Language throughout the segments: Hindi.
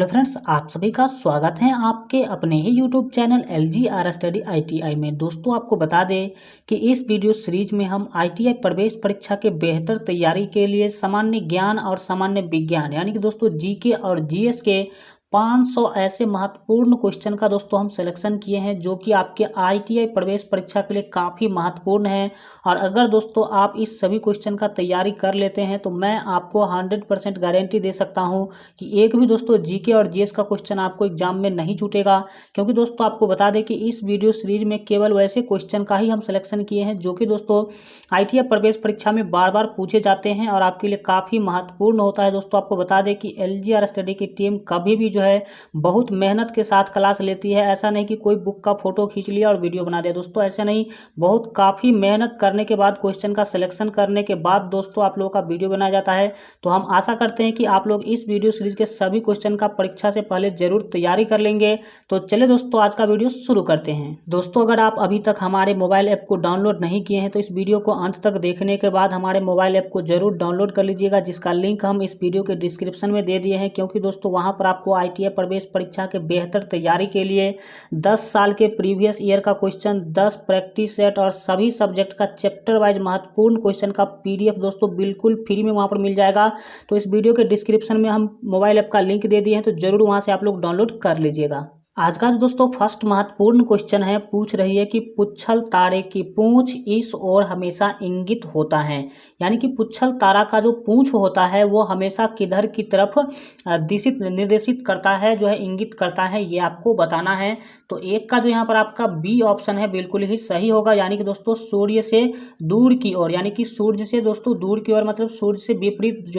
हेलो फ्रेंड्स, आप सभी का स्वागत है आपके अपने ही YouTube channel LGR study ITI में। दोस्तों, आपको बता दें कि इस वीडियो सीरीज में हम ITI प्रवेश परीक्षा के बेहतर तैयारी के लिए सामान्य ज्ञान और सामान्य विज्ञान यानी कि दोस्तों GK और GS के 500 ऐसे महत्वपूर्ण क्वेश्चन का दोस्तों हम सिलेक्शन किए हैं जो कि आपके ITI प्रवेश परीक्षा के लिए काफ़ी महत्वपूर्ण है। और अगर दोस्तों आप इस सभी क्वेश्चन का तैयारी कर लेते हैं तो मैं आपको 100% गारंटी दे सकता हूं कि एक भी दोस्तों GK और GS का क्वेश्चन आपको एग्जाम में नहीं छूटेगा। क्योंकि दोस्तों आपको बता दें कि इस वीडियो सीरीज में केवल वैसे क्वेश्चन का ही हम सिलेक्शन किए हैं जो कि दोस्तों ITI प्रवेश परीक्षा में बार बार पूछे जाते हैं और आपके लिए काफ़ी महत्वपूर्ण होता है। दोस्तों आपको बता दें कि LGR स्टडी की टीम कभी भी है बहुत मेहनत के साथ क्लास लेती है। ऐसा नहीं कि कोई बुक का फोटो खींच लिया और वीडियो बना दिया दोस्तों, ऐसा नहीं। बहुत काफ़ी मेहनत करने के बाद क्वेश्चन का सिलेक्शन करने के बाद दोस्तों आप लोगों का वीडियो बनाया जाता है। तो हम आशा करते हैं कि आप लोग इस वीडियो सीरीज के सभी क्वेश्चन का परीक्षा से पहले जरूर तैयारी कर लेंगे। तो चलिए दोस्तों आज का वीडियो शुरू करते हैं। दोस्तों, अगर आप अभी तक हमारे मोबाइल ऐप को डाउनलोड नहीं किए हैं तो इस वीडियो को अंत तक देखने के बाद हमारे मोबाइल ऐप को जरूर डाउनलोड कर लीजिएगा, जिसका लिंक हम इस वीडियो के डिस्क्रिप्शन में दे दिए हैं। क्योंकि दोस्तों वहाँ पर आपको ITI प्रवेश परीक्षा के बेहतर तैयारी के लिए 10 साल के प्रीवियस ईयर का क्वेश्चन, 10 प्रैक्टिस सेट और सभी सब्जेक्ट का चैप्टर वाइज महत्वपूर्ण क्वेश्चन का PDF दोस्तों बिल्कुल फ्री में वहां पर मिल जाएगा। तो इस वीडियो के डिस्क्रिप्शन में हम मोबाइल ऐप का लिंक दे दिए हैं, तो जरूर वहां से आप लोग डाउनलोड कर लीजिएगा। आज का दोस्तों फर्स्ट महत्वपूर्ण क्वेश्चन है, पूछ रही है कि पुच्छल तारे की पूंछ इस ओर हमेशा इंगित होता है। यानी कि पुच्छल तारा का जो पूंछ होता है वो हमेशा किधर की तरफ निर्देशित करता है, इंगित करता है, ये आपको बताना है। तो एक का जो यहाँ पर आपका B ऑप्शन है बिल्कुल ही सही होगा। यानी कि दोस्तों सूर्य से दूर की ओर, यानी कि सूर्य से दोस्तों दूर की ओर मतलब सूर्य से विपरीत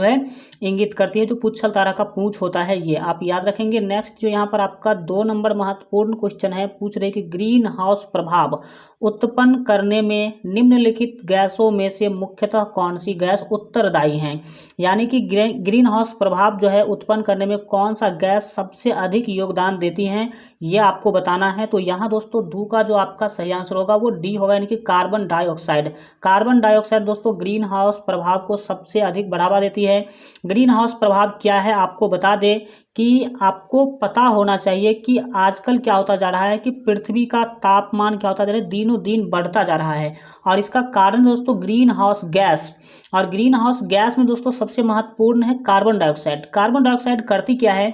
इंगित करती है जो पुच्छल तारा का पूंछ होता है, ये आप याद रखेंगे। नेक्स्ट जो यहाँ पर आपका 2 नंबर महत्वपूर्ण क्वेश्चन है, पूछ रहे कि ग्रीन हाउस प्रभाव उत्पन्न करने में निम्नलिखित गैसों में से मुख्यतः कौन सी गैस उत्तरदायी है। यानी कि ग्रीन हाउस प्रभाव उत्पन्न करने में कौन सा गैस सबसे अधिक योगदान देती है, ये आपको बताना है। तो यहाँ दोस्तों दो का जो आपका सही आंसर होगा वो D होगा, यानी कि कार्बन डाइऑक्साइड। कार्बन डाइऑक्साइड दोस्तों ग्रीन हाउस प्रभाव को सबसे अधिक बढ़ावा देती है। ग्रीन हाउस प्रभाव क्या है आपको बता दें कि आपको पता होना चाहिए कि आजकल क्या होता जा रहा है कि पृथ्वी का तापमान क्या होता जा रहा है, दिनों दिन बढ़ता जा रहा है। और इसका कारण दोस्तों ग्रीन हाउस गैस, और ग्रीन हाउस गैस में दोस्तों सबसे महत्वपूर्ण है कार्बन डाइऑक्साइड। कार्बन डाइऑक्साइड करती क्या है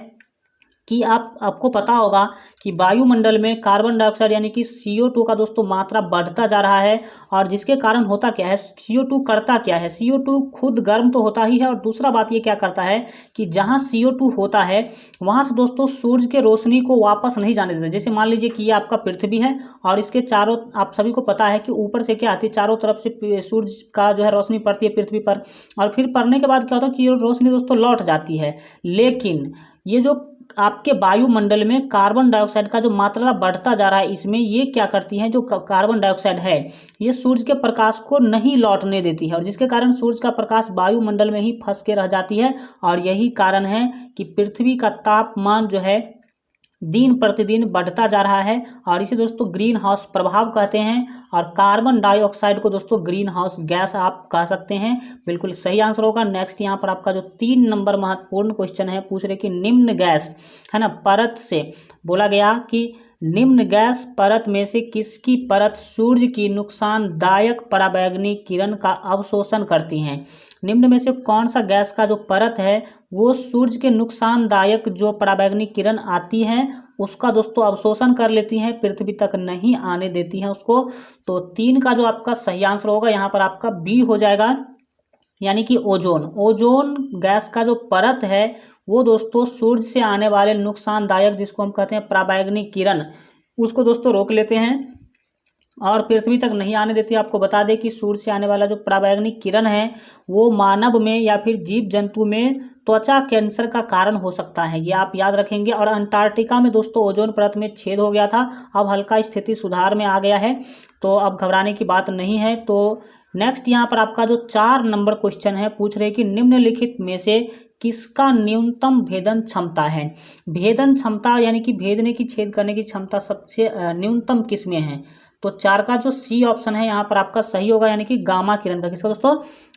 कि आपको पता होगा कि वायुमंडल में कार्बन डाइऑक्साइड यानी कि CO2 का दोस्तों मात्रा बढ़ता जा रहा है। और जिसके कारण होता क्या है, CO2 करता क्या है, CO2 खुद गर्म तो होता ही है, और दूसरा बात ये क्या करता है कि जहाँ CO2 होता है वहाँ से दोस्तों सूर्य के रोशनी को वापस नहीं जाने देता। जैसे मान लीजिए कि ये आपका पृथ्वी है और इसके चारों, आप सभी को पता है कि ऊपर से क्या आती है, चारों तरफ से सूर्य का रोशनी पड़ती है पृथ्वी पर, और फिर पड़ने के बाद क्या होता है कि ये रोशनी दोस्तों लौट जाती है। लेकिन ये जो आपके वायुमंडल में कार्बन डाइऑक्साइड का जो मात्रा बढ़ता जा रहा है, इसमें ये क्या करती है, जो कार्बन डाइऑक्साइड है ये सूर्य के प्रकाश को नहीं लौटने देती है, और जिसके कारण सूर्य का प्रकाश वायुमंडल में ही फंस के रह जाती है। और यही कारण है कि पृथ्वी का तापमान दिन प्रतिदिन बढ़ता जा रहा है, और इसे दोस्तों ग्रीन हाउस प्रभाव कहते हैं। और कार्बन डाइऑक्साइड को दोस्तों ग्रीन हाउस गैस आप कह सकते हैं, बिल्कुल सही आंसर होगा। नेक्स्ट यहाँ पर आपका जो 3 नंबर महत्वपूर्ण क्वेश्चन है, पूछ रहे कि निम्न गैस है ना परत से, बोला गया कि निम्न गैस परत में से किसकी परत सूर्य की नुकसानदायक पराबैंगनी किरण का अवशोषण करती हैं। निम्न में से कौन सा गैस का जो परत है वो सूर्य के नुकसानदायक जो पराबैंगनी किरण आती है उसका दोस्तों अवशोषण कर लेती हैं, पृथ्वी तक नहीं आने देती हैं उसको। तो 3 का जो आपका सही आंसर होगा यहाँ पर आपका B हो जाएगा, यानी कि ओजोन। ओजोन गैस का जो परत है वो दोस्तों सूर्य से आने वाले नुकसानदायक, जिसको हम कहते हैं पराबैंगनी किरण, उसको दोस्तों रोक लेते हैं और पृथ्वी तक नहीं आने देती। आपको बता दें कि सूर्य से आने वाला जो पराबैंगनी किरण है वो मानव में या फिर जीव जंतु में त्वचा कैंसर का कारण हो सकता है, ये आप याद रखेंगे। और अंटार्कटिका में दोस्तों ओजोन परत में छेद हो गया था, अब हल्का स्थिति सुधार में आ गया है, तो अब घबराने की बात नहीं है। तो नेक्स्ट यहाँ पर आपका जो 4 नंबर क्वेश्चन है, पूछ रहे कि निम्नलिखित में से किसका न्यूनतम भेदन क्षमता है। भेदन क्षमता यानी कि भेदने की, छेद करने की क्षमता सबसे न्यूनतम किस में है। तो 4 का जो सी ऑप्शन है यहाँ पर आपका सही होगा, यानी कि गामा किरण का। किसका दोस्तों,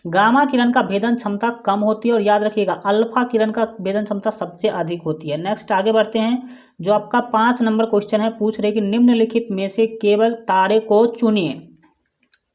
गामा किरण का भेदन क्षमता कम होती है, और याद रखिएगा अल्फा किरण का भेदन क्षमता सबसे अधिक होती है। नेक्स्ट आगे बढ़ते हैं। जो आपका 5 नंबर क्वेश्चन है, पूछ रहे कि निम्नलिखित में से केवल तारे को चुनिए।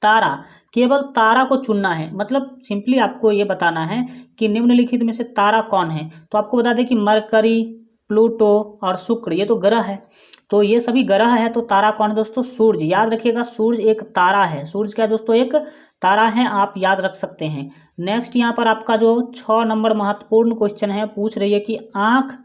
तारा, केवल तारा को चुनना है, मतलब सिंपली आपको ये बताना है कि निम्नलिखित में से तारा कौन है। तो आपको बता दें कि मरकरी, प्लूटो और शुक्र ये तो ग्रह है। तो ये सभी ग्रह है, तो तारा कौन है दोस्तों, सूरज। याद रखिएगा सूरज एक तारा है। सूरज क्या है दोस्तों, एक तारा है, आप याद रख सकते हैं। नेक्स्ट यहाँ पर आपका जो 6 नंबर महत्वपूर्ण क्वेश्चन है, पूछ रही है कि आँख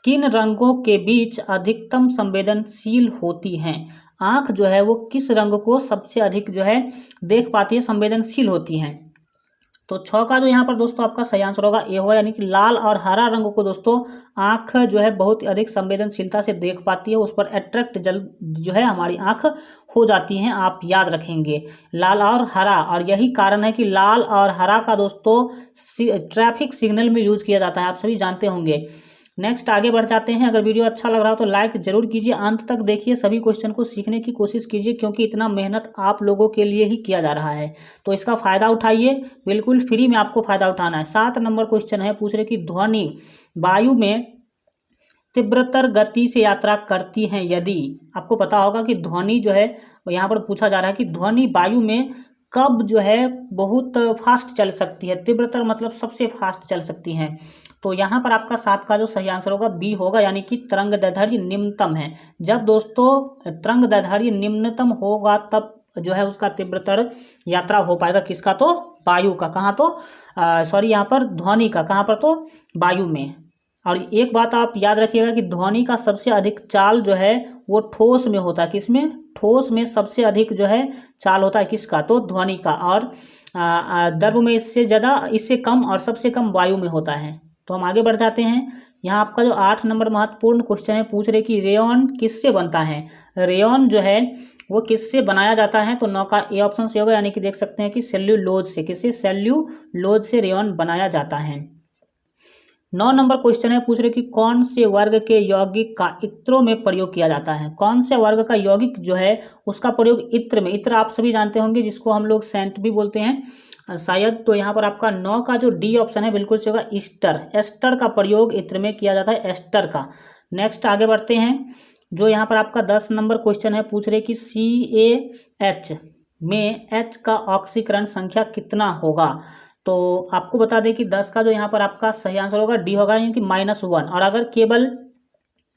किन रंगों के बीच अधिकतम संवेदनशील होती हैं। आँख जो है वो किस रंग को सबसे अधिक जो है देख पाती है, संवेदनशील होती हैं। तो 6 का जो यहाँ पर दोस्तों आपका सही आंसर होगा ए होगा, यानी कि लाल और हरा रंग को दोस्तों आँख जो है बहुत अधिक संवेदनशीलता से देख पाती है, उस पर अट्रैक्ट जो है हमारी आँख हो जाती हैं, आप याद रखेंगे लाल और हरा। और यही कारण है कि लाल और हरा का दोस्तों ट्रैफिक सिग्नल में यूज किया जाता है, आप सभी जानते होंगे। नेक्स्ट आगे बढ़ जाते हैं। अगर वीडियो अच्छा लग रहा हो तो लाइक जरूर कीजिए, अंत तक देखिए, सभी क्वेश्चन को सीखने की कोशिश कीजिए, क्योंकि इतना मेहनत आप लोगों के लिए ही किया जा रहा है, तो इसका फ़ायदा उठाइए, बिल्कुल फ्री में आपको फ़ायदा उठाना है। 7 नंबर क्वेश्चन है, पूछ रहे कि ध्वनि वायु में तीव्रतर गति से यात्रा करती हैं यदि। आपको पता होगा कि ध्वनि जो है यहाँ पर पूछा जा रहा है कि ध्वनि वायु में कब जो है बहुत फास्ट चल सकती है। तीव्रतर मतलब सबसे फास्ट चल सकती हैं। तो यहाँ पर आपका 7 का जो सही आंसर होगा बी होगा, यानी कि तरंग दैर्ध्य निम्नतम है। जब दोस्तों तरंग दैर्ध्य निम्नतम होगा तब जो है उसका तीव्रतर यात्रा हो पाएगा, किसका, तो वायु का। कहाँ तो सॉरी यहाँ पर ध्वनि का, कहाँ पर, तो वायु में। और एक बात आप याद रखिएगा कि ध्वनि का सबसे अधिक चाल जो है वो ठोस में होता है। किसमें, ठोस में सबसे अधिक जो है चाल होता है, किसका, तो ध्वनि का। और द्रव में इससे ज़्यादा, इससे कम और सबसे कम वायु में होता है। तो हम आगे बढ़ जाते हैं। यहाँ आपका जो 8 नंबर महत्वपूर्ण क्वेश्चन है, पूछ रहे कि रेयॉन किससे बनता है। रेयॉन जो है वो किससे बनाया जाता है। तो 9 का ए ऑप्शन से होगा, यानी कि देख सकते हैं कि सेल्यूलोज से। किससे, सेल्यूलोज से रेयॉन बनाया जाता है। 9 नंबर क्वेश्चन है, पूछ रहे कि कौन से वर्ग के यौगिक का इत्रों में प्रयोग किया जाता है। कौन से वर्ग का यौगिक जो है उसका प्रयोग इत्र में। इत्र आप सभी जानते होंगे, जिसको हम लोग सेंट भी बोलते हैं शायद। तो यहाँ पर आपका 9 का जो डी ऑप्शन है बिल्कुल से होगा ईस्टर। एस्टर का प्रयोग इत्र में किया जाता है, एस्टर का। नेक्स्ट आगे बढ़ते हैं। जो यहाँ पर आपका 10 नंबर क्वेश्चन है, पूछ रहे कि CaH में H का ऑक्सीकरण संख्या कितना होगा। तो आपको बता दें कि 10 का जो यहाँ पर आपका सही आंसर होगा डी होगा, यानी कि -1। और अगर केवल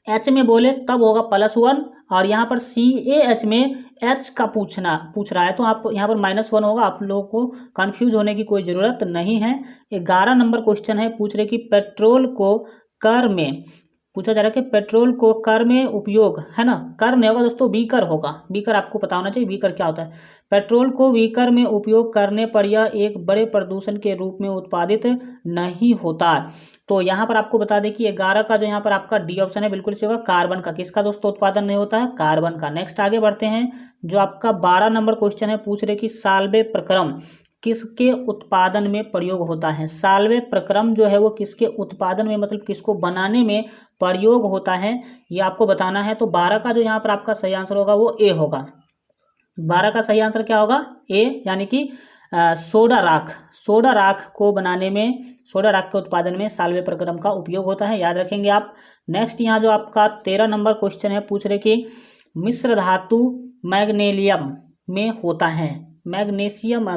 H में बोले तब होगा +1, और यहाँ पर CaH में H का पूछ रहा है, तो आप यहाँ पर -1 होगा। आप लोगों को कंफ्यूज होने की कोई ज़रूरत नहीं है। 11 नंबर क्वेश्चन है, पूछ रहे कि पेट्रोल को कर में, पूछा जा रहा है कि पेट्रोल को कर में उपयोग, है ना, कर नहीं होगा दोस्तों, बीकर होगा। बीकर आपको पता होना चाहिए, बीकर क्या होता है। पेट्रोल को बीकर में उपयोग करने पर यह एक बड़े प्रदूषण के रूप में उत्पादित नहीं होता। तो यहाँ पर आपको बता दें कि 11 का जो यहाँ पर आपका डी ऑप्शन है बिल्कुल से होगा, कार्बन का। किसका दोस्तों उत्पादन नहीं होता है, कार्बन का। नेक्स्ट आगे बढ़ते हैं। जो आपका 12 नंबर क्वेश्चन है, पूछ रहे कि साल्वे प्रक्रम किसके उत्पादन में प्रयोग होता है। साल्वे प्रक्रम जो है वो किसके उत्पादन में, मतलब किसको बनाने में प्रयोग होता है, ये आपको बताना है। तो 12 का जो यहाँ पर आपका सही आंसर होगा वो ए होगा। 12 का सही आंसर क्या होगा, ए, यानी कि सोडा राख। सोडा राख को बनाने में, सोडा राख के उत्पादन में साल्वे प्रक्रम का उपयोग होता है, याद रखेंगे आप। नेक्स्ट यहाँ जो आपका 13 नंबर क्वेश्चन है, पूछ रहे कि मिश्र धातु मैग्नीशियम में होता है। मैग्नीशियम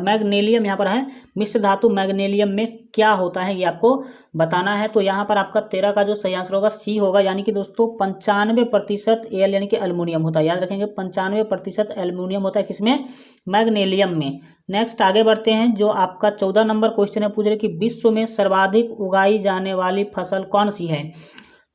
यहाँ पर है, मिश्र धातु मैग्नीशियम में क्या होता है ये आपको बताना है। तो यहाँ पर आपका 13 का जो सही आंसर होगा सी होगा, यानी कि दोस्तों 95% एल यानी कि एल्युमिनियम होता है, याद रखेंगे 95% एल्युमिनियम होता है, किसमें, मैग्नीशियम में। नेक्स्ट आगे बढ़ते हैं। जो आपका 14 नंबर क्वेश्चन है, पूछ रहे कि विश्व में सर्वाधिक उगाई जाने वाली फसल कौन सी है।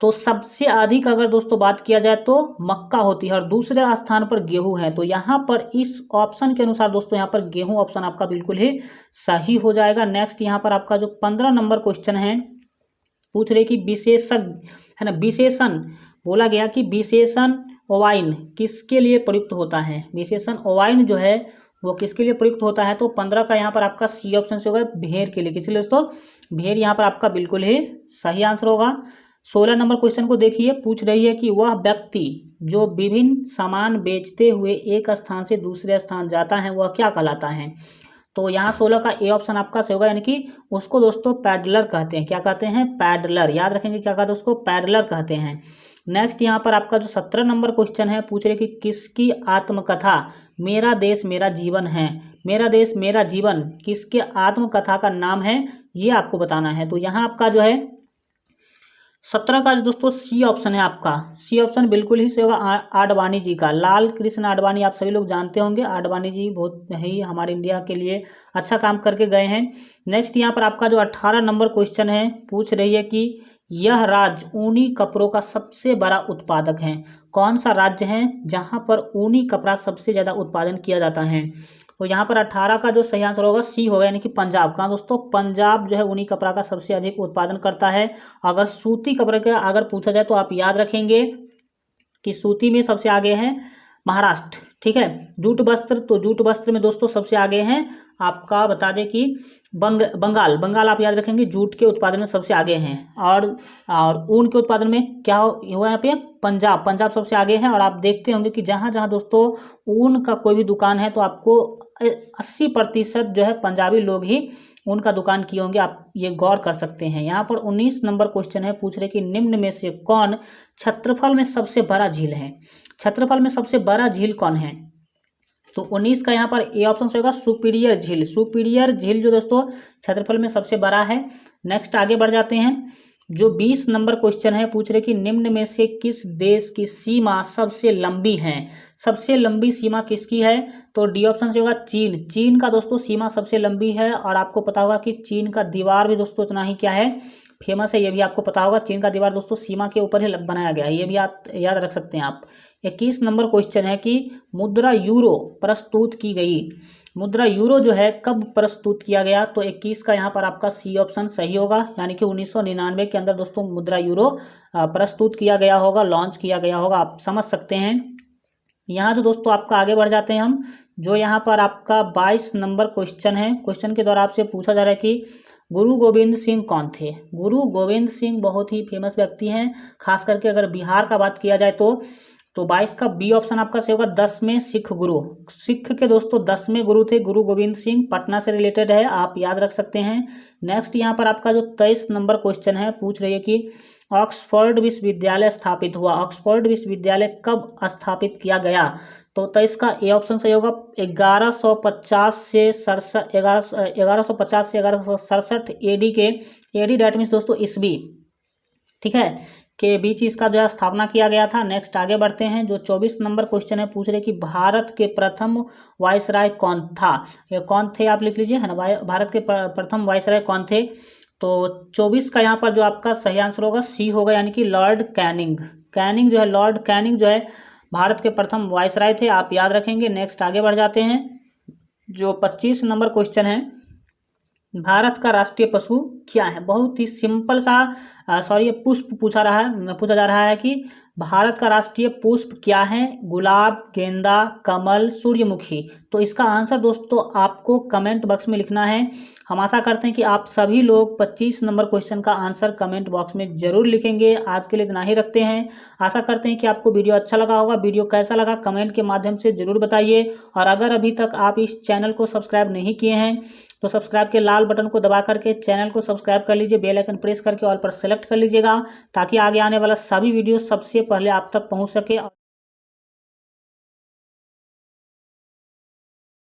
तो सबसे अधिक अगर दोस्तों बात किया जाए तो मक्का होती है, और दूसरे स्थान पर गेहूं है। तो यहाँ पर इस ऑप्शन के अनुसार दोस्तों यहाँ पर गेहूं ऑप्शन आपका बिल्कुल ही सही हो जाएगा। नेक्स्ट यहाँ पर आपका जो 15 नंबर क्वेश्चन है, पूछ रहे कि विशेषज्ञ, है ना, विशेषण बोला गया कि विशेषण ओवाइन किसके लिए प्रयुक्त होता है। विशेषण ओवाइन जो है वो किसके लिए प्रयुक्त होता है? तो 15 का यहाँ पर आपका सी ऑप्शन से होगा, भेड़ के लिए। किसी लिए दोस्तों? भेड़ यहाँ पर आपका बिल्कुल ही सही आंसर होगा। 16 नंबर क्वेश्चन को देखिए, पूछ रही है कि वह व्यक्ति जो विभिन्न सामान बेचते हुए एक स्थान से दूसरे स्थान जाता है वह क्या कहलाता है? तो यहाँ 16 का ए ऑप्शन आपका सही होगा, यानी कि उसको दोस्तों पैडलर कहते हैं। क्या कहते हैं? पैडलर। याद रखेंगे क्या कहते हैं उसको? पैडलर कहते हैं। नेक्स्ट यहाँ पर आपका जो 17 नंबर क्वेश्चन है, पूछ रहे कि किसकी आत्मकथा मेरा देश मेरा जीवन है? मेरा देश मेरा जीवन किसके आत्मकथा का नाम है, ये आपको बताना है। तो यहाँ आपका जो है 17 का जो दोस्तों सी ऑप्शन है आपका, सी ऑप्शन बिल्कुल ही सही होगा, आडवाणी जी का। लाल कृष्ण आडवाणी आप सभी लोग जानते होंगे। आडवाणी जी बहुत ही हमारे इंडिया के लिए अच्छा काम करके गए हैं। नेक्स्ट यहाँ पर आपका जो 18 नंबर क्वेश्चन है, पूछ रही है कि यह राज्य ऊनी कपड़ों का सबसे बड़ा उत्पादक है। कौन सा राज्य है जहाँ पर ऊनी कपड़ा सबसे ज़्यादा उत्पादन किया जाता है? तो यहाँ पर 18 का जो सही आंसर होगा सी होगा, यानी कि पंजाब। कहाँ दोस्तों? पंजाब जो है ऊनी कपड़ा का सबसे अधिक उत्पादन करता है। अगर सूती कपड़े का अगर पूछा जाए तो आप याद रखेंगे कि सूती में सबसे आगे है महाराष्ट्र। ठीक है। जूट वस्त्र, तो जूट वस्त्र में दोस्तों सबसे आगे हैं आपका, बता दें कि बंगाल। बंगाल आप याद रखेंगे जूट के उत्पादन में सबसे आगे हैं। और ऊन के उत्पादन में क्या हुआ यहाँ पे? पंजाब। पंजाब सबसे आगे है। और आप देखते होंगे कि जहाँ जहाँ दोस्तों ऊन का कोई भी दुकान है तो आपको 80% जो है पंजाबी लोग ही उनका दुकान किए होंगे। आप ये गौर कर सकते हैं। यहाँ पर 19 नंबर क्वेश्चन है, पूछ रहे कि निम्न में से कौन क्षेत्रफल में सबसे बड़ा झील है? क्षेत्रफल में सबसे बड़ा झील कौन है? तो 19 का यहाँ पर ए ऑप्शन से होगा, सुपीरियर झील। सुपीरियर झील जो दोस्तों क्षेत्रफल में सबसे बड़ा है। नेक्स्ट आगे बढ़ जाते हैं। जो 20 नंबर क्वेश्चन है, पूछ रहे कि निम्न में से किस देश की सीमा सबसे लंबी है? सबसे लंबी सीमा किसकी है? तो डी ऑप्शन से होगा, चीन। चीन का दोस्तों सीमा सबसे लंबी है। और आपको पता होगा कि चीन का दीवार भी दोस्तों इतना ही क्या है? फेमस है। ये भी आपको पता होगा, चीन का दीवार दोस्तों सीमा के ऊपर ही बनाया गया है। ये भी याद रख सकते हैं आप। 21 नंबर क्वेश्चन है कि मुद्रा यूरो प्रस्तुत की गई। मुद्रा यूरो जो है कब प्रस्तुत किया गया? तो 21 का यहाँ पर आपका सी ऑप्शन सही होगा, यानी कि 1999 के अंदर दोस्तों मुद्रा यूरो प्रस्तुत किया गया होगा, लॉन्च किया गया होगा। आप समझ सकते हैं। यहाँ जो दोस्तों आपका आगे बढ़ जाते हैं हम, जो यहाँ पर आपका 22 नंबर क्वेश्चन है। क्वेश्चन के द्वारा आपसे पूछा जा रहा है कि गुरु गोविंद सिंह कौन थे? गुरु गोविंद सिंह बहुत ही फेमस व्यक्ति हैं, खास करके अगर बिहार का बात किया जाए तो 22 का बी ऑप्शन आपका सही होगा, 10वें सिख गुरु। सिख के दोस्तों 10वें गुरु थे गुरु गोविंद सिंह। पटना से रिलेटेड है, आप याद रख सकते हैं। नेक्स्ट यहाँ पर आपका जो 23 नंबर क्वेश्चन है, पूछ रही है कि ऑक्सफोर्ड विश्वविद्यालय स्थापित हुआ। ऑक्सफोर्ड विश्वविद्यालय कब स्थापित किया गया? तो 23 का ए ऑप्शन सही होगा, 1150 से 1167 एडी के, एडी डैट मीन्स दोस्तों ईस्वी, ठीक है, के बीच इसका जो है स्थापना किया गया था। नेक्स्ट आगे बढ़ते हैं। जो 24 नंबर क्वेश्चन है, पूछ रहे कि भारत के प्रथम वायसराय कौन था? ये कौन थे आप लिख लीजिए, है ना। भारत के प्रथम वायसराय कौन थे? तो 24 का यहाँ पर जो आपका सही आंसर होगा सी होगा, यानी कि लॉर्ड कैनिंग। कैनिंग जो है, लॉर्ड कैनिंग जो है भारत के प्रथम वायसराय थे, आप याद रखेंगे। नेक्स्ट आगे बढ़ जाते हैं। जो 25 नंबर क्वेश्चन है, भारत का राष्ट्रीय पशु क्या है? बहुत ही सिंपल सा पुष्प पूछा जा रहा है कि भारत का राष्ट्रीय पुष्प क्या है? गुलाब, गेंदा, कमल, सूर्यमुखी। तो इसका आंसर दोस्तों आपको कमेंट बॉक्स में लिखना है। हम आशा करते हैं कि आप सभी लोग 25 नंबर क्वेश्चन का आंसर कमेंट बॉक्स में जरूर लिखेंगे। आज के लिए इतना ही रखते हैं। आशा करते हैं कि आपको वीडियो अच्छा लगा होगा। वीडियो कैसा लगा कमेंट के माध्यम से जरूर बताइए। और अगर अभी तक आप इस चैनल को सब्सक्राइब नहीं किए हैं तो सब्सक्राइब के लाल बटन को दबा करके चैनल को सब्सक्राइब कर लीजिए। बेल आइकन प्रेस करके ऑल पर सेलेक्ट कर लीजिएगा, ताकि आगे आने वाला सभी वीडियो सबसे पहले आप तक पहुंच सके।